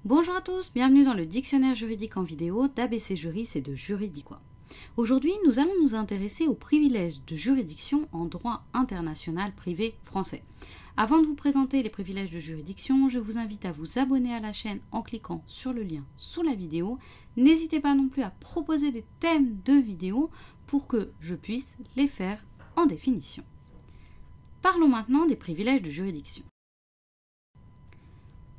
Bonjour à tous, bienvenue dans le dictionnaire juridique en vidéo d'ABC Juris et de Juridiquois. Aujourd'hui, nous allons nous intéresser aux privilèges de juridiction en droit international privé français. Avant de vous présenter les privilèges de juridiction, je vous invite à vous abonner à la chaîne en cliquant sur le lien sous la vidéo. N'hésitez pas non plus à proposer des thèmes de vidéos pour que je puisse les faire en définition. Parlons maintenant des privilèges de juridiction.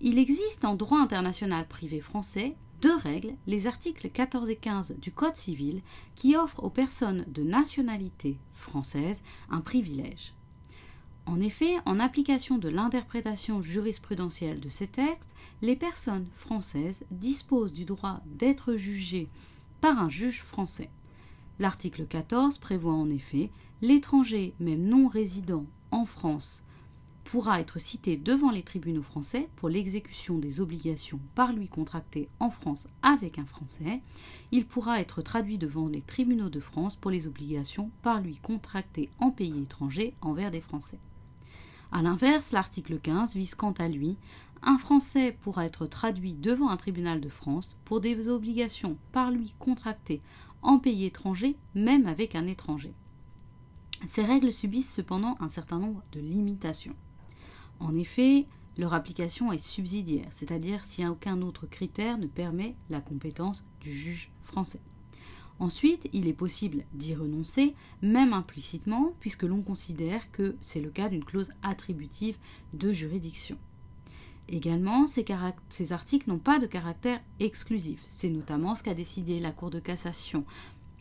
Il existe en droit international privé français deux règles, les articles 14 et 15 du Code civil, qui offrent aux personnes de nationalité française un privilège. En effet, en application de l'interprétation jurisprudentielle de ces textes, les personnes françaises disposent du droit d'être jugées par un juge français. L'article 14 prévoit en effet l'étranger, même non résident en France, pourra être cité devant les tribunaux français pour l'exécution des obligations par lui contractées en France avec un Français. Il pourra être traduit devant les tribunaux de France pour les obligations par lui contractées en pays étranger envers des Français. A l'inverse, l'article 15 vise quant à lui, un Français pourra être traduit devant un tribunal de France pour des obligations par lui contractées en pays étranger, même avec un étranger. Ces règles subissent cependant un certain nombre de limitations. En effet, leur application est subsidiaire, c'est-à-dire si aucun autre critère ne permet la compétence du juge français. Ensuite, il est possible d'y renoncer, même implicitement, puisque l'on considère que c'est le cas d'une clause attributive de juridiction. Également, ces articles n'ont pas de caractère exclusif. C'est notamment ce qu'a décidé la Cour de cassation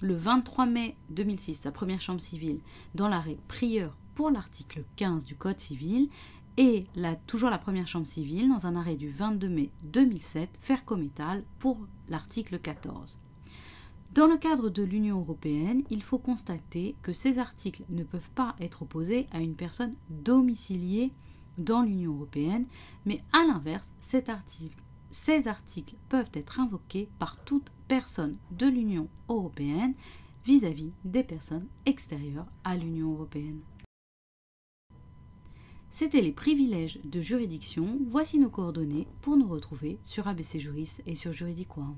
le 23 mai 2006, sa première chambre civile, dans l'arrêt Prieur pour l'article 15 du Code civil, et toujours la première chambre civile dans un arrêt du 22 mai 2007, Fercométal, pour l'article 14. Dans le cadre de l'Union européenne, il faut constater que ces articles ne peuvent pas être opposés à une personne domiciliée dans l'Union européenne, mais à l'inverse, ces articles peuvent être invoqués par toute personne de l'Union européenne vis-à-vis des personnes extérieures à l'Union européenne. C'étaient les privilèges de juridiction. Voici nos coordonnées pour nous retrouver sur ABC Juris et sur Juridiquois.